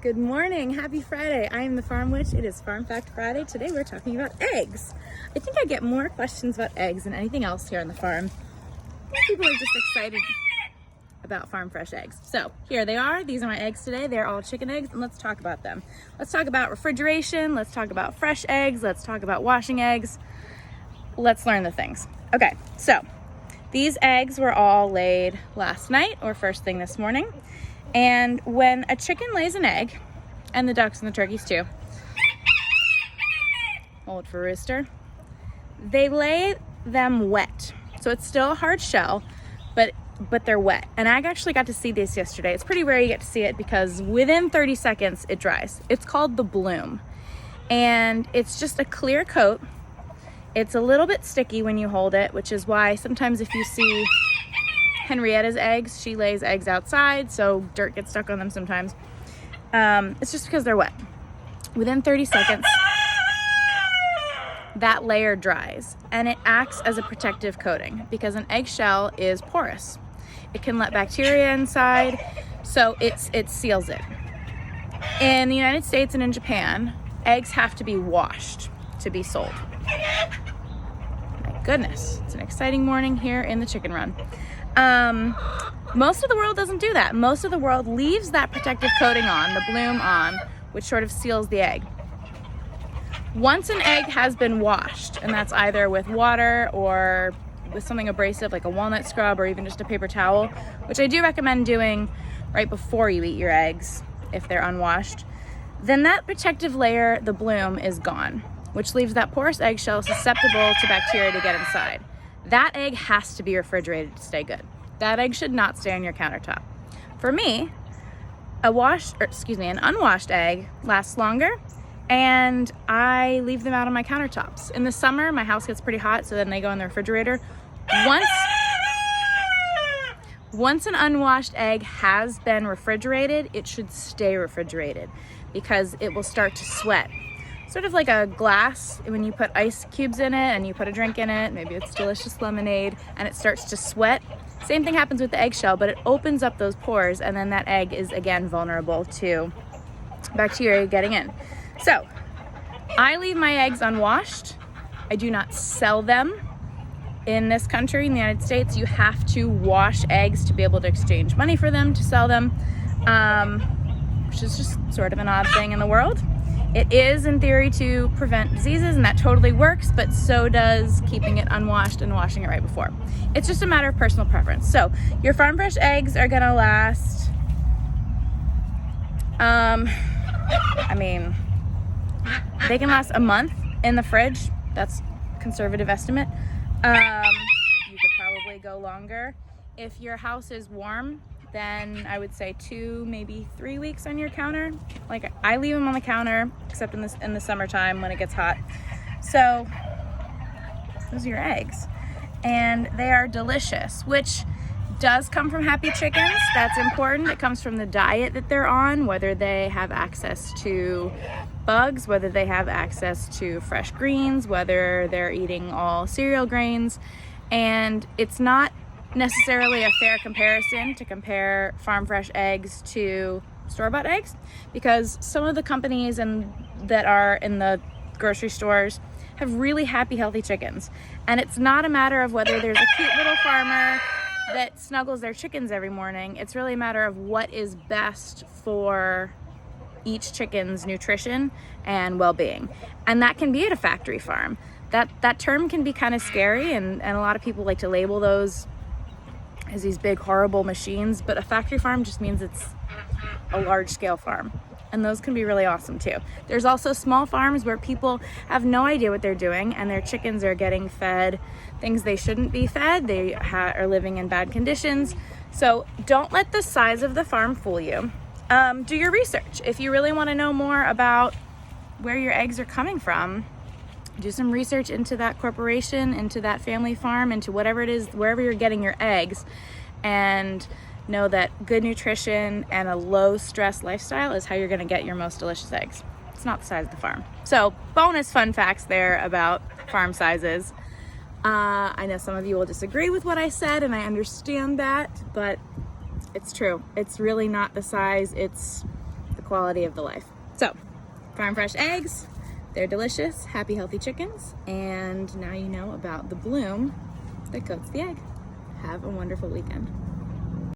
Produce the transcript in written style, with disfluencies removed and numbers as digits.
Good morning, happy Friday. I am the Farm Witch. It is Farm Fact Friday. Today we're talking about eggs. I think I get more questions about eggs than anything else here on the farm. People are just excited about farm fresh eggs. So here they are. These are my eggs today. They're all chicken eggs, and let's talk about them. Let's talk about refrigeration. Let's talk about fresh eggs. Let's talk about washing eggs. Let's learn the things. Okay, so these eggs were all laid last night or first thing this morning. And when a chicken lays an egg, and the ducks and the turkeys too, hold for rooster, they lay them wet. So it's still a hard shell, but they're wet. And I actually got to see this yesterday. It's pretty rare you get to see it because within 30 seconds it dries. It's called the bloom. And it's just a clear coat. It's a little bit sticky when you hold it, which is why sometimes if you see Henrietta's eggs, she lays eggs outside, so dirt gets stuck on them sometimes. It's just because they're wet. Within 30 seconds, that layer dries, and it acts as a protective coating because an eggshell is porous. It can let bacteria inside, so it seals it. In the United States and in Japan, eggs have to be washed to be sold. My goodness, it's an exciting morning here in the chicken run. Most of the world doesn't do that. Most of the world leaves that protective coating on, the bloom on, which sort of seals the egg. Once an egg has been washed, and that's either with water or with something abrasive like a walnut scrub or even just a paper towel, which I do recommend doing right before you eat your eggs if they're unwashed, then that protective layer, the bloom, is gone, which leaves that porous eggshell susceptible to bacteria to get inside. That egg has to be refrigerated to stay good. That egg should not stay on your countertop. For me, an unwashed egg lasts longer, and I leave them out on my countertops. In the summer, my house gets pretty hot, so then they go in the refrigerator. Once an unwashed egg has been refrigerated, it should stay refrigerated because it will start to sweat. Sort of like a glass when you put ice cubes in it and you put a drink in it, maybe it's delicious lemonade, and it starts to sweat. Same thing happens with the eggshell, but it opens up those pores, and then that egg is again vulnerable to bacteria getting in. So I leave my eggs unwashed. I do not sell them. In this country, in the United States, you have to wash eggs to be able to exchange money for them, to sell them, which is just sort of an odd thing in the world. It is, in theory, to prevent diseases, and that totally works, but so does keeping it unwashed and washing it right before. It's just a matter of personal preference. So your farm fresh eggs are gonna last, they can last a month in the fridge. That's a conservative estimate. You could probably go longer. If your house is warm, then I would say 2, maybe 3 weeks on your counter. Like I leave them on the counter, except in the summertime when it gets hot. So those are your eggs, and they are delicious, which does come from happy chickens. That's important. It comes from the diet that they're on, whether they have access to bugs, whether they have access to fresh greens, whether they're eating all cereal grains. And it's not necessarily a fair comparison to compare farm fresh eggs to store-bought eggs, because some of the companies that are in the grocery stores have really happy, healthy chickens. And it's not a matter of whether there's a cute little farmer that snuggles their chickens every morning. It's really a matter of what is best for each chicken's nutrition and well-being. And that can be at a factory farm. That term can be kind of scary, and a lot of people like to label those as these big horrible machines, but a factory farm just means it's a large-scale farm, and those can be really awesome too. There's also small farms where people have no idea what they're doing, and their chickens are getting fed things they shouldn't be fed. They are living in bad conditions. So don't let the size of the farm fool you. Do your research. If you really want to know more about where your eggs are coming from, do some research into that corporation, into that family farm, into whatever it is, wherever you're getting your eggs, and know that good nutrition and a low stress lifestyle is how you're going to get your most delicious eggs. It's not the size of the farm. So bonus fun facts there about farm sizes. I know some of you will disagree with what I said, and I understand that, but it's true. It's really not the size, it's the quality of the life. So, farm fresh eggs, they're delicious, happy, healthy chickens, and now you know about the bloom that coats the egg. Have a wonderful weekend.